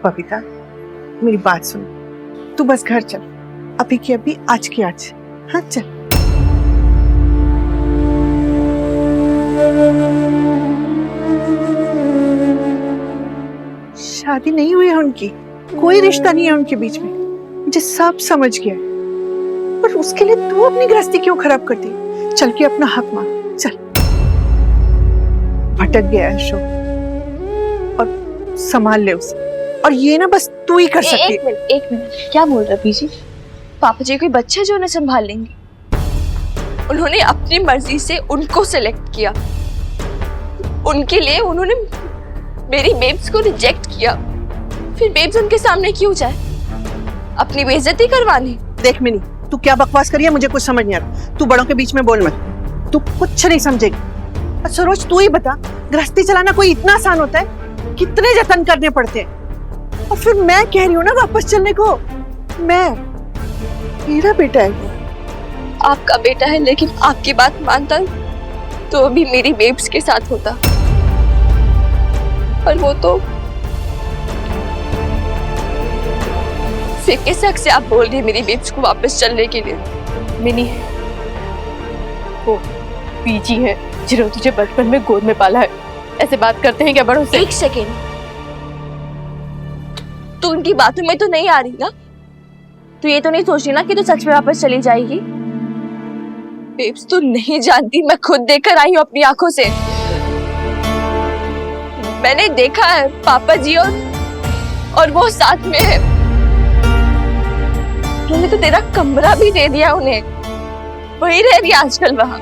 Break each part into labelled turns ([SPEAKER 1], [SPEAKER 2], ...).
[SPEAKER 1] बबीता, मेरी बात सुन, तू बस घर चल, अभी की अभी, आज की आज। हाँ चल। शादी नहीं हुई है उनकी, कोई रिश्ता नहीं है उनके बीच में, मुझे सब समझ गया है। पर उसके लिए तू अपनी गृहस्थी क्यों खराब करती? चल के अपना हक मांग, चल। भटक गया है अशोक, और संभाल ले उसे, और ये ना बस तू ही कर सकती।
[SPEAKER 2] एक मिनट, क्या बोल रहा बीजी? पापा जी कोई बच्चे जो उन्हें संभाल लेंगे? उन्होंने अपनी मर्जी से उनको सिलेक्ट किया, उनके लिए उन्होंने मेरी बेब्स को रिजेक्ट किया, फिर बेब्स उनके सामने क्यों जाए? अपनी बेइज्जती करवानी?
[SPEAKER 1] देख मिनी, तू क्या बकवास करी है, मुझे कुछ समझ नहीं आ रहा। तू बड़ों के बीच में बोल मत, तू कुछ नहीं समझेगी। और सरोज तू ही बता, गृहस्थी चलाना कोई इतना आसान होता है? कितने जतन करने पड़ते हैं। और फिर मैं कह रही हूँ ना वापस चलने को। मेरा बेटा है वो।
[SPEAKER 2] आपका बेटा है, लेकिन आपकी बात मानता तो अभी मेरी बेब्स के साथ होता, पर वो तो फिर शक से आप बोल रही है मेरी बेब्स को वापस चलने के लिए।
[SPEAKER 3] मिनी, वो बीजी है जिन्होंने तुझे बचपन में गोद में पाला है, ऐसे बात करते हैं क्या बड़ों से?
[SPEAKER 2] एक सेकेंड, तू उनकी बातों में तो नहीं आ रही ना? तू ये तो नहीं सोच रही ना कि तू सच में वापस चली जाएगी? बेब्स तू नहीं जानती, मैं खुद देखकर आई हूँ अपनी आंखों से। मैंने देखा है पापा जी और वो साथ में है। तूने तो तेरा कमरा भी दे दिया उन्हें, वही रह रही आजकल वहां।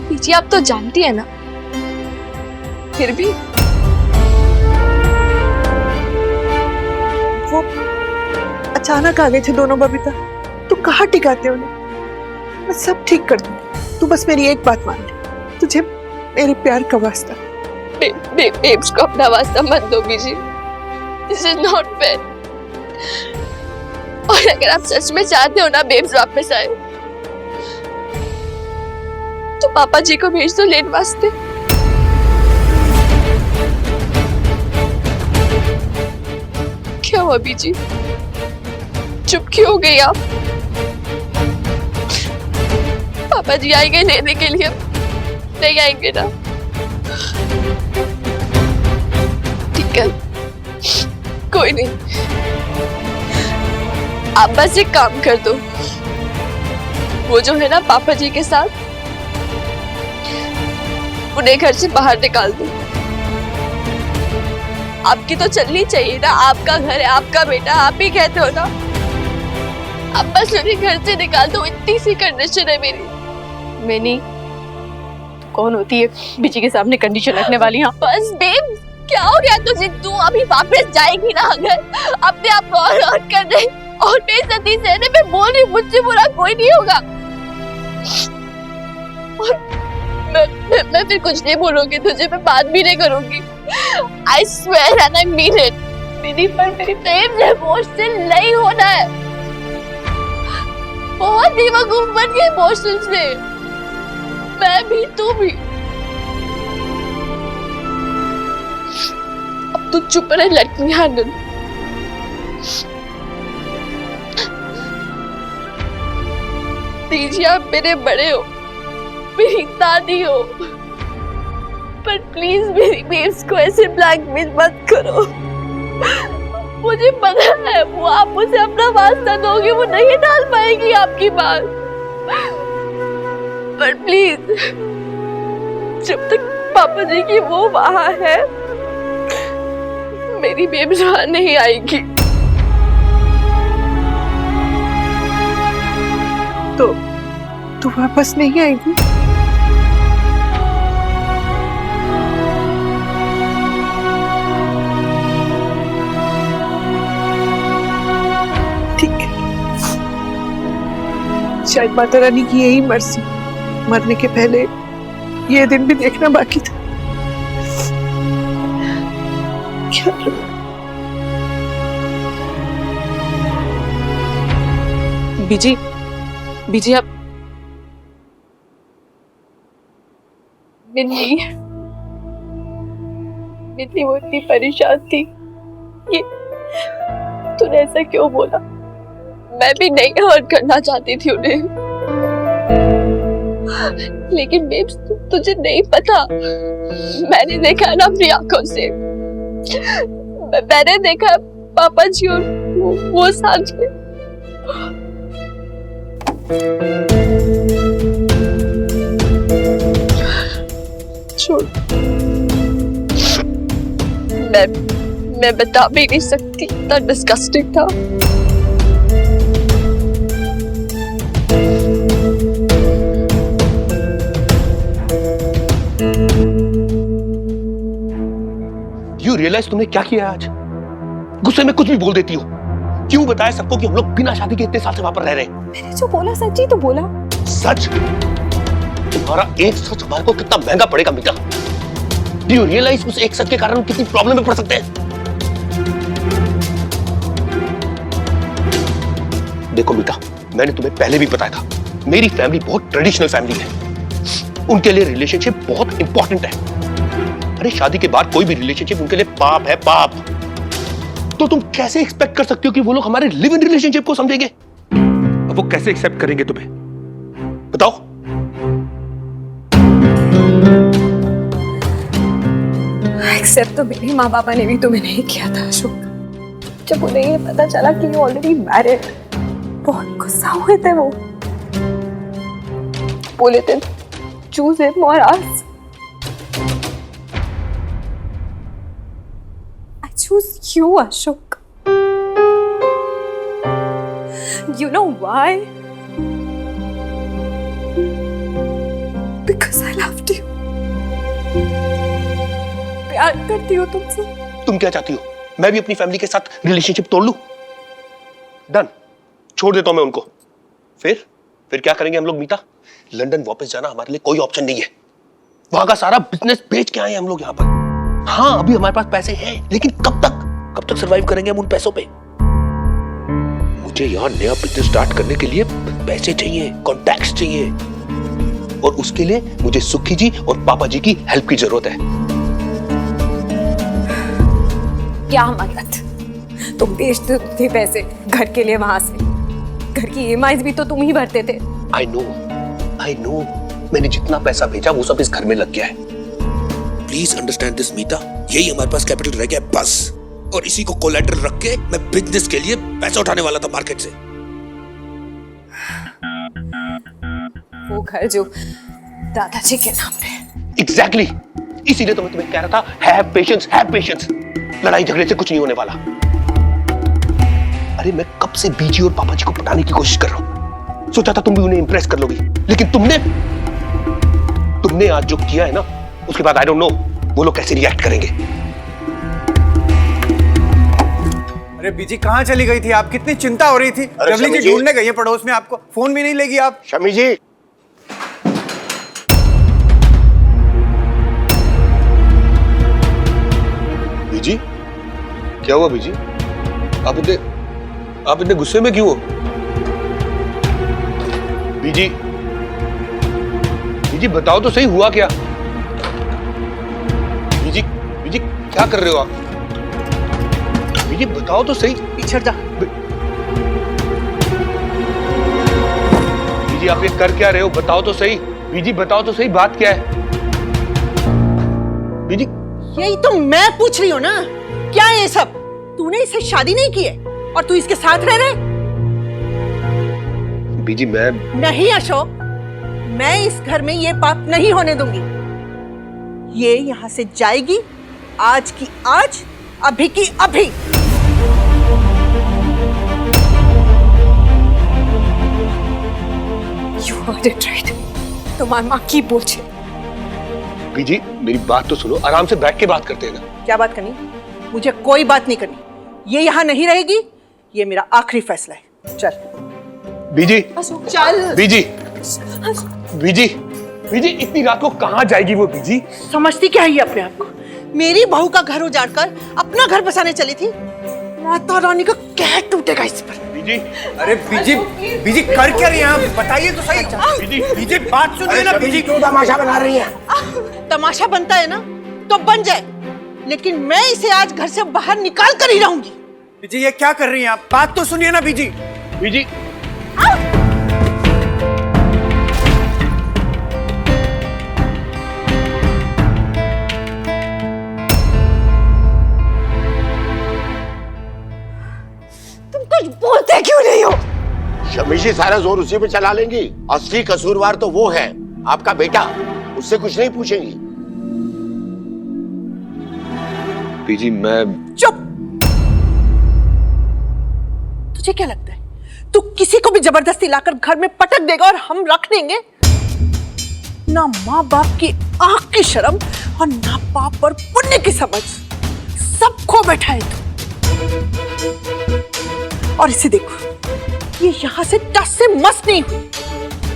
[SPEAKER 2] पीछे आप तो जानती है ना, फिर भी
[SPEAKER 1] वो अचानक आ गए थे दोनों बबीता, तू कहाँ टिकाते उन्हें? मैं सब ठीक कर दूंगी, तू बस मेरी एक बात मान ले, तुझे मेरे प्यार का वास्ता।
[SPEAKER 2] बेब्स को अपना वास्ता मत दो बीजी, दिस इज नॉट फेयर। और अगर आप सच में चाहते हो ना बेब्स वापस आए, तो पापा जी को भेज दो लेने वास्ते। क्या हुआ बीजी, चुप क्यों हो गई आप? पापा जी आएंगे लेने के लिए? नहीं आएंगे ना? ठीक है, कोई नहीं, आप बस एक काम कर दो, वो जो है ना पापा जी के साथ, उन्हें घर से बाहर निकाल दो। आपकी तो चलनी चाहिए ना, आपका घर है, आपका बेटा, आप ही कहते हो ना। आप बस उन्हें घर से निकाल दो, इतनी सी कंडीशन है मेरी।
[SPEAKER 3] मैनी, कौन होती है बीजी के सामने कंडीशन रखने वाली? हाँ
[SPEAKER 2] बस बेब, क्या हो गया तुझे? तू अभी वापस जाएगी ना अगर अपने आप को और कर दे, और बेइज्जती सहने में बोल रही, मुझसे बुरा कोई नहीं होगा। और मैं फिर कुछ नहीं बोलूंगी तुझे, मैं बात भी नहीं करूंगी। I swear and I mean it। मेरी पर मेरी प्रेम से इमोशनल नहीं होना है, बहुत बेवकूफ बन गए इमोशनल से, मैं भी तू भी। अब तू चुप रह, लेट मी हैंडल। दीजिए, आप मेरे बड़े हो, मेरी दादी हो, पर प्लीज मेरी बेब्स को ऐसे ब्लैकमेल मत करो। मुझे पता है वो आप मुझे अपना वास्ता दोगे, वो नहीं डाल पाएगी आपकी बात, पर प्लीज जब तक पापा जी की वो वहां है, मेरी बेब्स वहां नहीं आएगी।
[SPEAKER 1] तो तू वापस नहीं आएगी? ठीक है, शायद माता रानी की यही मर्जी, मरने के पहले ये दिन भी देखना बाकी था। क्या
[SPEAKER 3] बीजी, बीजी आप
[SPEAKER 2] मिन्नी,
[SPEAKER 3] थी वो इतनी परेशान थी कि तूने ऐसा क्यों बोला?
[SPEAKER 2] मैं भी नहीं हर्ट करना चाहती थी उन्हें, लेकिन बेब्स तुझे नहीं पता, मैंने देखा है ना अपनी आंखों से, मैंने देखा पापा जी और वो साथ में। छोड़, मैं बता भी नहीं सकती, इतना डिस्गस्टिंग था।
[SPEAKER 4] यू रियलाइज तुमने क्या किया आज? गुस्से में कुछ भी बोल देती हो। क्यों बताया सबको कि हम लोग बिना शादी के इतने साल से वहां पर रह रहे हैं?
[SPEAKER 3] मैंने जो बोला सच ही तो बोला।
[SPEAKER 4] सच? तुम्हारा एक सच हमारे को कितना महंगा पड़ेगा मीता? डू यू रियलाइज उस एक सच के कारण कितनी प्रॉब्लम में पड़ सकते हैं? देखो मीता, मैंने तुम्हें पहले भी बताया था, मेरी फैमिली बहुत ट्रेडिशनल फैमिली है। उनके लिए रिलेशनशिप बहुत इंपॉर्टेंट है। अरे शादी के बाद कोई भी रिलेशनशिप उनके लिए पाप है, पाप। तो तुम कैसे एक्सपेक्ट कर सकते हो कि वो लोग हमारे लिव इन रिलेशनशिप को समझेंगे? अब वो कैसे एक्सेप्ट करेंगे तुम्हें? बताओ।
[SPEAKER 3] एक्सेप्ट तो मेरे माँ बापा ने भी तुम्हें नहीं किया था अशोक। जब उन्हें ये पता चला कि यू ऑलरेडी मैरिड, बहुत गुस्सा हुए थे वो। बोले थे चूज हिम और अस। I choose you, Ashok. You know why? Because I loved you. प्यार करती हूँ तुमसे।
[SPEAKER 4] तुम क्या चाहती हो? मैं भी अपनी फैमिली के साथ रिलेशनशिप तोड़ लूं? डन, छोड़ देता हूं मैं उनको। फिर क्या करेंगे हम लोग मीता? लंदन वापस जाना हमारे लिए कोई ऑप्शन नहीं है। वहां का सारा बिजनेस बेच के आए हैं हम लोग यहाँ पर। हाँ, अभी हमारे पास पैसे हैं, लेकिन कब तक सरवाइव करेंगे हम उन पैसों पे? मुझे यहाँ नया बिजनेस स्टार्ट करने के लिए पैसे चाहिए, कॉन्टैक्ट्स चाहिए, और उसके लिए मुझे सुखी जी और पापा जी की हेल्प की जरूरत है।
[SPEAKER 3] क्या मदद? तुम बेचते थे पैसे घर के लिए, वहां से घर की ईएमआईज भी तो तुम ही भरते थे।
[SPEAKER 4] I know, मैंने जितना पैसा भेजा वो सब इस घर में लग गया है। प्लीज अंडरस्टैंड दिस मीता, यही हमारे पास कैपिटल रह गया बस, और इसी को कोलैटरल रख के मैं बिजनेस के लिए पैसा उठाने वाला था मार्केट से।
[SPEAKER 3] वो घर जो दादाजी के नाम पे।
[SPEAKER 4] एग्जैक्टली, इसीलिए तो मैं तुम्हें कह रहा था, हैव पेशेंस। लड़ाई झगड़े से कुछ नहीं होने वाला। अरे मैं कब से बीजी और पापा जी को पटाने की कोशिश कर रहा हूं। सोचा था तुम भी उन्हें इंप्रेस कर लोगी, लेकिन तुमने आज जो किया है ना, उसके बाद आई डोंट नो वो लोग कैसे रिएक्ट करेंगे।
[SPEAKER 5] अरे बीजी कहाँ चली गई थी आप? कितनी चिंता हो रही थी। रवली जी ढूंढने गई है पड़ोस में, आपको फोन भी नहीं लेगी आप।
[SPEAKER 4] शमी जी, बीजी क्या हुआ? बीजी आप इतने गुस्से में क्यों हो? बीजी बताओ तो सही, हुआ क्या? बीजी क्या कर रहे हो आप? बीजी बताओ तो सही।
[SPEAKER 1] पीछे जा।
[SPEAKER 4] बीजी आप ये कर क्या रहे हो? बताओ तो सही। बीजी बताओ तो सही, बात क्या है? बीजी,
[SPEAKER 1] यही तो मैं पूछ रही हूँ ना, क्या है ये सब? तूने इससे शादी नहीं की है और तू इसके साथ रह रहे?
[SPEAKER 4] बीजी मैं
[SPEAKER 1] नहीं अशोक, मैं इस घर में ये पाप नहीं होने दूंगी। ये यहां से जाएगी, आज की आज, अभी की अभी।
[SPEAKER 3] You heard it right. तुम्हारी माँ की बोझ है।
[SPEAKER 4] बीजी मेरी बात तो सुनो, आराम से बैठ के बात करते हैं ना।
[SPEAKER 1] क्या बात करनी? मुझे कोई बात नहीं करनी। ये यहां नहीं रहेगी, ये मेरा आखिरी फैसला है। चल
[SPEAKER 4] बीजी,
[SPEAKER 1] चल।
[SPEAKER 4] बीजी इतनी रात को कहाँ जाएगी वो? बीजी
[SPEAKER 1] समझती क्या है ये अपने आप को? मेरी बहू का घर उजाड़कर अपना घर बसाने चली थी। माता रानी का क्या टूटेगा इस पर?
[SPEAKER 4] बीजी,
[SPEAKER 5] अरे बीजी कर क्या रही हैं आप? बताइए तो सही। बीजी बात सुनिए ना। बीजी
[SPEAKER 4] क्यों तमाशा बना रही है?
[SPEAKER 1] तमाशा बनता है ना तो बन जाए, लेकिन मैं इसे आज घर से बाहर निकाल कर ही रहूंगी।
[SPEAKER 5] बीजी ये क्या कर रही हैं आप? बात तो सुनिए ना बीजी।
[SPEAKER 4] बीजी
[SPEAKER 2] तुम कुछ बोलते क्यों नहीं हो?
[SPEAKER 6] शमी जी सारा जोर उसी पे चला लेंगी। असली कसूरवार तो वो है, आपका बेटा। उससे कुछ नहीं पूछेंगी।
[SPEAKER 4] बीजी मैं
[SPEAKER 1] चुप। तुझे क्या लगता है तू किसी को भी जबरदस्ती लाकर घर में पटक देगा और हम रख देंगे? ना माँ बाप की आंख की शर्म और ना पाप और पुण्य की समझ, सब खो बैठा है तू। और इसे देखो, ये यहाँ से टस से मस नहीं हुई।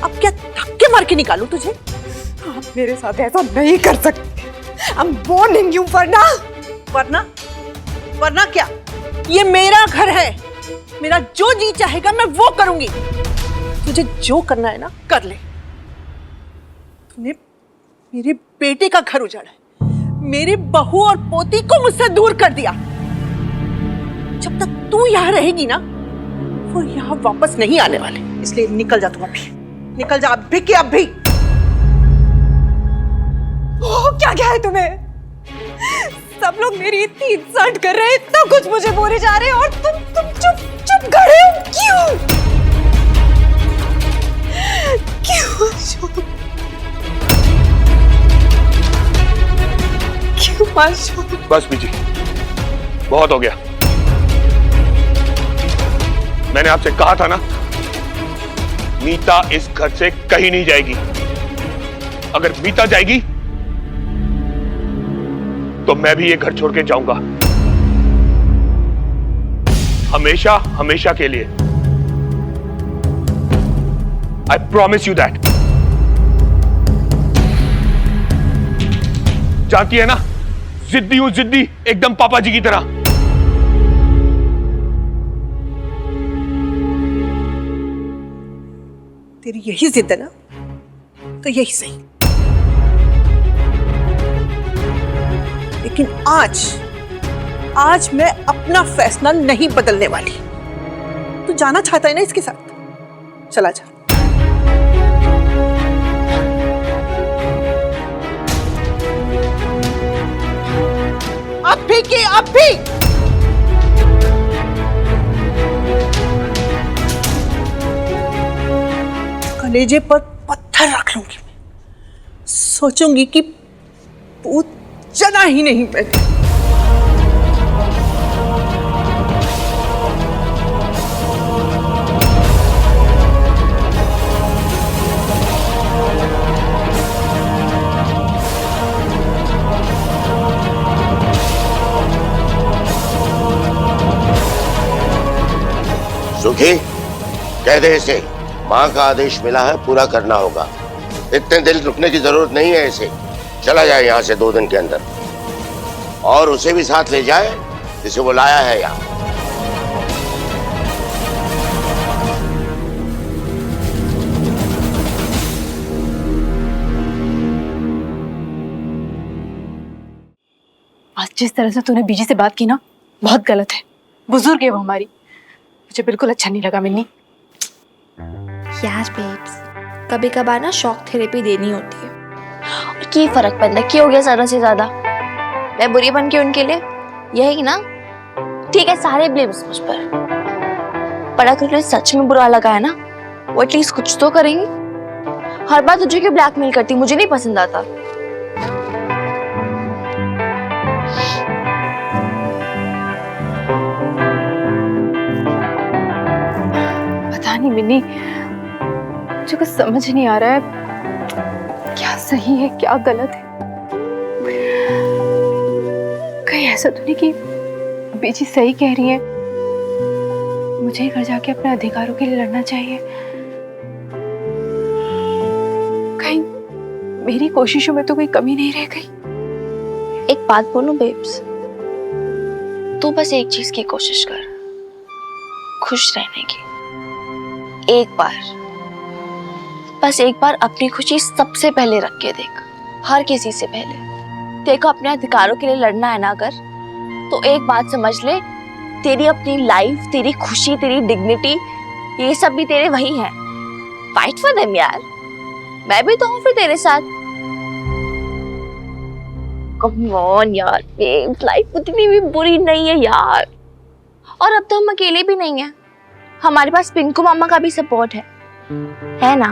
[SPEAKER 1] अब क्या धक्के मार के निकालूं तुझे?
[SPEAKER 3] आप मेरे साथ ऐसा नहीं कर सकते। I'm warning you वरना।
[SPEAKER 1] वरना क्या? ये मेरा घर है, मेरा जो जी चाहेगा मैं वो करूंगी। तुझे जो करना है ना कर ले। तूने मेरे बेटे का घर उजाड़ा है, मेरे बहू और पोती को मुझसे दूर कर दिया। जब तक तू यहाँ रहेगी ना, वो यहाँ वापस नहीं आने वाले। इसलिए निकल जा तू अभी, निकल जा अभी के अभी।
[SPEAKER 3] हो क्या है तुम्हें? सब लोग मेरी इतनी इंसल्ट कर रहे हैं, इतना कुछ मुझे बोले जा रहे हैं और तुम चुप खड़े हो। क्यों? क्यों अशोक?
[SPEAKER 4] बस बीजी, बहुत हो गया। मैंने आपसे कहा था ना, मीता इस घर से कहीं नहीं जाएगी। अगर मीता जाएगी तो मैं भी ये घर छोड़ के जाऊंगा, हमेशा हमेशा के लिए। I promise you that. जानती है ना, जिद्दी हूं, जिद्दी, एकदम पापा जी की तरह।
[SPEAKER 1] तेरी यही जिद है ना, तो यही सही। लेकिन आज मैं अपना फैसला नहीं बदलने वाली। तू जाना चाहता है ना इसके साथ, चला जा। अभी के अभी। कलेजे पर पत्थर रख लूंगी। सोचूंगी कि पूत जना ही नहीं मैंने।
[SPEAKER 6] सुखी, कह दे इसे, माँ का आदेश मिला है, पूरा करना होगा। इतने दिन रुकने की जरूरत नहीं है इसे। चला जाए यहाँ से 2 दिन के अंदर, और उसे भी साथ ले जाए जिसे वो लाया है यहाँ।
[SPEAKER 7] आज जिस तरह से तूने बीजी से बात की ना, बहुत गलत है। बुजुर्ग है वो हमारी, मुझे बिल्कुल अच्छा नहीं लगा मिन्नी।
[SPEAKER 2] यार बेब्स, कभी कभार ना शॉक थेरेपी देनी होती है। और क्या फर्क पड़ता है, क्या हो गया ज्यादा से ज्यादा? मैं बुरी बन के उनके लिए, यही ना? ठीक है, सारे ब्लेम्स मुझ पर अगर उन्हें सच में बुरा लगा है ना, वो एटलीस्ट कुछ तो करेंगी। हर बार तुझे क्यों ब्लैकमेल करती, मुझे नहीं पसंद आता।
[SPEAKER 7] पता नहीं मिन्नी, मुझे कुछ समझ नहीं आ रहा है, क्या सही है क्या गलत है। कहीं ऐसा तो नहीं कि बीजी सही कह रही है, मुझे घर जाके अपने अधिकारों के लिए लड़ना चाहिए। कहीं मेरी कोशिशों में तो कोई कमी नहीं रह गई।
[SPEAKER 2] एक बात बोलूं बेब्स, तू बस एक चीज की कोशिश कर, खुश रहने की। एक बार, बस एक बार अपनी खुशी सबसे पहले रख के देख, हर किसी से पहले। तेरे को अपने अधिकारों के लिए लड़ना है ना अगर, तो एक बात समझ ले, तेरी अपनी लाइफ, तेरी खुशी, तेरी डिग्निटी, ये सब भी तेरे वही है। फाइट फॉर देम यार, मैं भी तो हूँ फिर तेरे साथ। कम ऑन यार, लाइफ उतनी भी बुरी नहीं है यार। और अब तो हम अकेले भी नहीं हैं, हमारे पास पिंकू मामा का भी सपोर्ट है ना?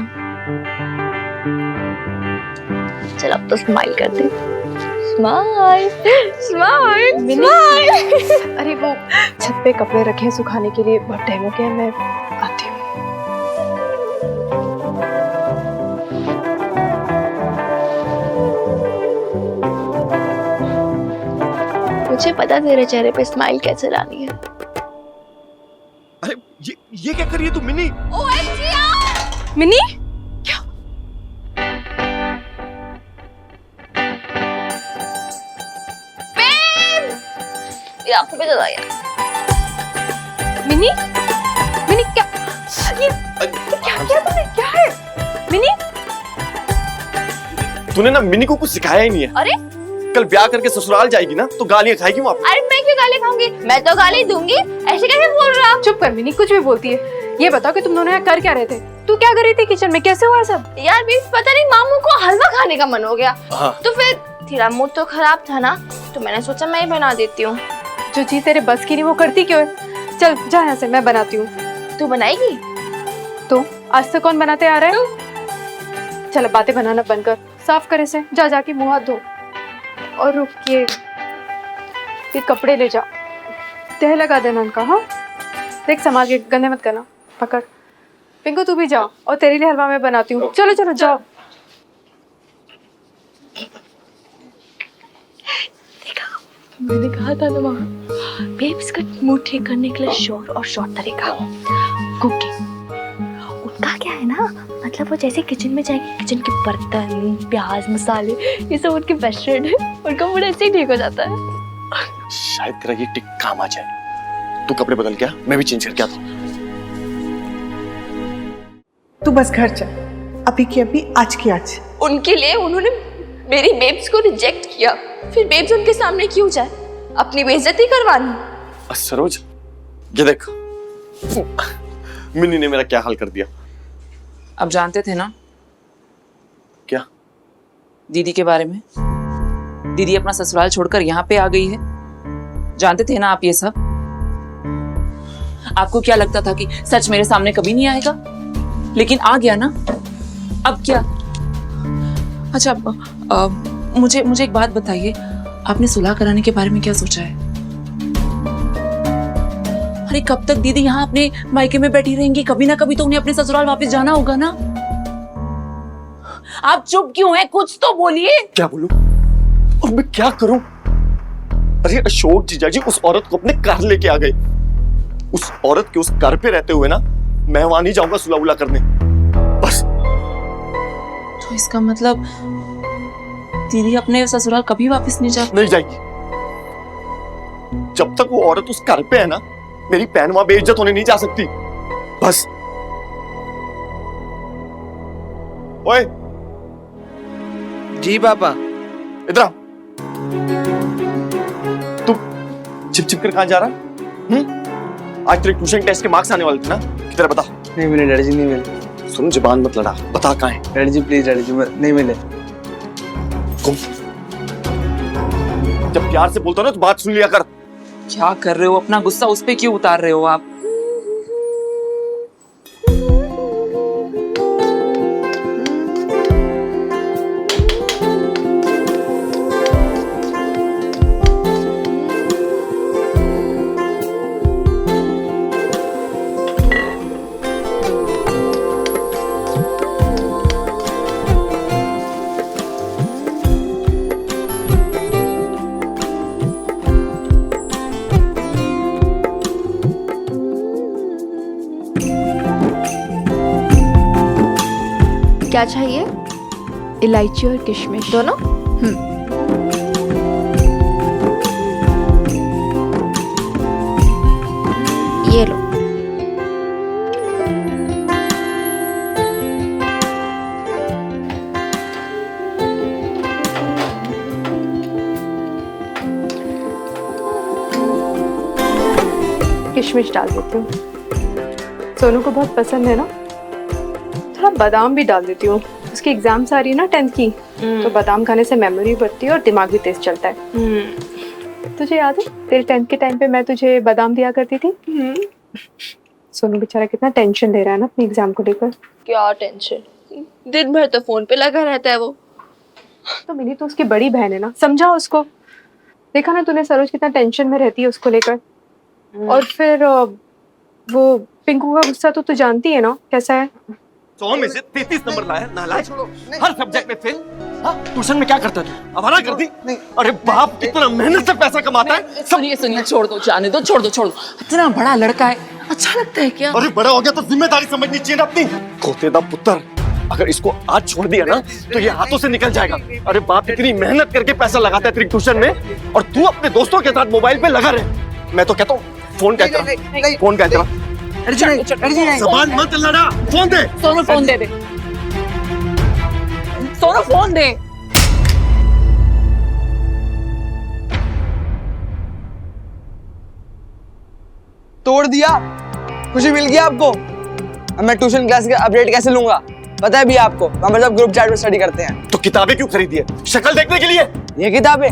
[SPEAKER 2] चल अब तो स्माइल कर दे। Smile smile smile.
[SPEAKER 7] अरे वो छत पे कपड़े रखे हैं सुखाने के लिए, बहुत टाइम हो गया, मैं आती हूँ।
[SPEAKER 2] मुझे पता तेरे चेहरे पे स्माइल कैसे लानी है।
[SPEAKER 4] अरे ये क्या कर रही है तू मिनी?
[SPEAKER 2] OMG यार!
[SPEAKER 7] मिनी,
[SPEAKER 2] ये आंखों पे चला यार।
[SPEAKER 7] मिनी, मिनी क्या क्या किया तुमने? क्या है मिनी?
[SPEAKER 8] तूने ना मिनी को कुछ सिखाया ही नहीं है।
[SPEAKER 2] अरे
[SPEAKER 8] कल ब्याह करके ससुराल जाएगी ना तो गालियां खाएगी वहाँ पे।
[SPEAKER 2] अरे मैं क्यों गाली खाऊंगी? मैं तो गाली दूंगी। ऐसे कैसे बोल रहे हो आप?
[SPEAKER 7] चुप कर मिनी, कुछ भी बोलती है। ये बताओ कि तुम दोनों यहाँ कर क्या रहे थे? तू क्या कर रही थी किचन में? कैसे हुआ सब?
[SPEAKER 2] यार भी पता नहीं, मामू को हलवा खाने का मन हो गया।
[SPEAKER 8] हाँ।
[SPEAKER 2] तो फिर तेरा मूड तो खराब था ना, तो मैंने सोचा मैं ही बना देती हूँ।
[SPEAKER 7] जो चीज तेरे बस की नहीं वो करती क्यों है? चल जा यहाँ से, मैं बनाती हूँ।
[SPEAKER 2] तू बनाएगी?
[SPEAKER 7] तो आज तक कौन बनाते आ रहा है? चल बातें बनाना बंद कर, साफ कर इसे, जा जाके मुंह हाथ धो। और रुक, ये कपड़े ले जा, तह लगा देना उनका। हाँ देख, संभाल के, गंदे मत करना। पकड़ पिंकू, तू भी जाओ, और तेरे लिए हलवा मैं बनाती हूँ। चलो चलो जाओ।
[SPEAKER 2] मैंने कहा था ना वहाँ, बेब्स का मूड ठीक करने के लिए शोर और शॉर्ट तरीका कुकिंग। उनका क्या है ना, मतलब वो जैसे किचन में जाएगी, किचन के बर्तन, प्याज, मसाले, ये सब उनके बेस्ट फ्रेंड है। उनका मूड ऐसे ही ठीक हो जाता है।
[SPEAKER 8] शायद तेरा ये टिक काम आ जाए। तू कपड़े बदल क्या, मैं भी चेंज करके आता हूँ।
[SPEAKER 1] तू बस घर चल, अभी की अभी, आज की आज।
[SPEAKER 2] उनके लिए उन्होंने मेरी बेब्स को रिजेक्ट किया, फिर बेब्स उनके सामने क्यों जाए? अपनी बेइज्जती करवानी।
[SPEAKER 8] सरोज, ये देख, मिनी ने मेरा क्या हाल कर दिया।
[SPEAKER 9] अब जानते थे ना
[SPEAKER 8] क्या?
[SPEAKER 9] दीदी के बारे में। दीदी अपना ससुराल छोड़कर यहाँ पे आ गई है, जानते थे ना आप ये सब? आपको क्या लगता था कि सच मेरे सामने कभी नहीं आएगा? लेकिन आ गया ना। अब क्या? अच्छा, मुझे एक बात बताइए, आपने सुलह कराने के बारे में क्या सोचा है? अरे कब तक दीदी यहाँ अपने मायके में बैठी रहेंगी? कभी ना कभी तो उन्हें अपने ससुराल वापस जाना होगा ना। आप चुप क्यों हैं? कुछ तो बोलिए।
[SPEAKER 8] क्या बोलूं? और मैं क्या करूं? अरे अशोक जीजा जी उस औरत को अपने घर लेके आ गए। उस औरत के उस घर पे रहते हुए ना मैं वहां नहीं जाऊंगा सुलह उला करने, बस।
[SPEAKER 9] तो इसका मतलब दीदी अपने ससुराल कभी वापस नहीं
[SPEAKER 8] नहीं जाएगी। जब तक वो औरत उस घर पे है ना, मेरी बहन वहां बेइज्जत होने नहीं जा सकती, बस। ओए
[SPEAKER 5] जी पापा।
[SPEAKER 8] इधर आ। तू छिप छिप कर कहां जा रहा? आज तेरे ट्यूशन टेस्ट के मार्क्स आने वाले थे ना, किधर बता?
[SPEAKER 5] नहीं मिले डैडी जी, नहीं मिले।
[SPEAKER 8] सुन, जुबान मत लड़ा, बता कहां है?
[SPEAKER 5] डैडी जी प्लीज, डैडी जी नहीं मिले।
[SPEAKER 8] जब प्यार से बोलता ना तो बात सुन लिया कर।
[SPEAKER 9] क्या कर रहे हो? अपना गुस्सा उस पे क्यों उतार रहे हो आप?
[SPEAKER 2] क्या चाहिए?
[SPEAKER 7] इलायची और किशमिश
[SPEAKER 2] दोनों? ये लो।
[SPEAKER 7] किशमिश डाल देती हूँ। सोनू को बहुत पसंद है ना, थोड़ा बादाम भी डाल देती हूँ। उसकी एग्जाम्स आ रही है ना 10th की, तो बादाम खाने से मेमोरी बढ़ती है और दिमाग भी तेज चलता है। तुझे याद है तेरे 10th के टाइम पे मैं तुझे बादाम दिया करती थी? सोनू बेचारा कितना टेंशन ले रहा है ना अपनी एग्जाम को लेकर।
[SPEAKER 2] क्या टेंशन, दिन भर तो फोन पे लगा रहता है वो।
[SPEAKER 7] तो मेरी तो उसकी बड़ी बहन है ना, समझा उसको। देखा ना तूने सरोज कितना टेंशन में रहती है उसको लेकर। और फिर वो पिंकू का गुस्सा तो तू जानती है ना कैसा है।
[SPEAKER 8] 100 में से 33 नंबर लाया, नालायक। हर सब्जेक्ट में फेल। हाँ, ट्यूशन में क्या करता है तू? आवारा कर दी। अरे बाप कितना मेहनत से पैसा कमाता है।
[SPEAKER 9] सुनिए सुनिए, छोड़ दो, जाने दो, छोड़ दो छोड़ दो। इतना बड़ा लड़का है, अच्छा लगता है क्या?
[SPEAKER 8] अरे बड़ा हो गया तो जिम्मेदारी समझनी चाहिए ना अपनी। खोतेदा पुत्र, अगर इसको आज छोड़ दिया ना तो ये हाथों से निकल जाएगा। अरे बाप इतनी मेहनत करके पैसा लगाता है तेरी ट्यूशन में, और तू अपने दोस्तों के साथ मोबाइल पे लगा रहे। मैं तो कहता हूँ फोन क्या करा, फोन क्या करा। जबान मत लड़ा, फोन दे।
[SPEAKER 9] सोनू फोन दे दे, सोनू फोन दे।
[SPEAKER 10] तोड़ दिया, खुशी मिल गई आपको। अब मैं ट्यूशन क्लास का अपडेट कैसे लूंगा, पता है भी आपको? हम सब ग्रुप चैट में स्टडी करते हैं।
[SPEAKER 8] तो किताबें क्यों खरीदी है? शक्ल देखने के लिए?
[SPEAKER 10] ये किताबें,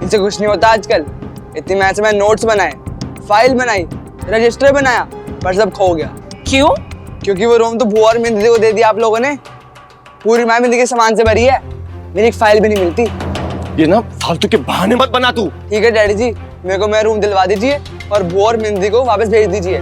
[SPEAKER 10] इनसे कुछ नहीं होता आजकल। इतनी मेहनत से मैं नोट्स बनाए, फाइल बनाई, रजिस्टर बनाया, पर सब खो गया।
[SPEAKER 9] क्यों?
[SPEAKER 10] क्योंकि वो रूम तो बुआ और मेहंदी को दे दिया आप लोगों ने। पूरी माँ मेहंदी के सामान से भरी है, मेरी एक फाइल भी नहीं मिलती।
[SPEAKER 8] ये ना फालतू के बहाने मत बना तू।
[SPEAKER 10] ठीक है डैडी जी, मेरे को मैं रूम दिलवा दीजिए और बुआ और मेहंदी को वापस भेज दीजिए।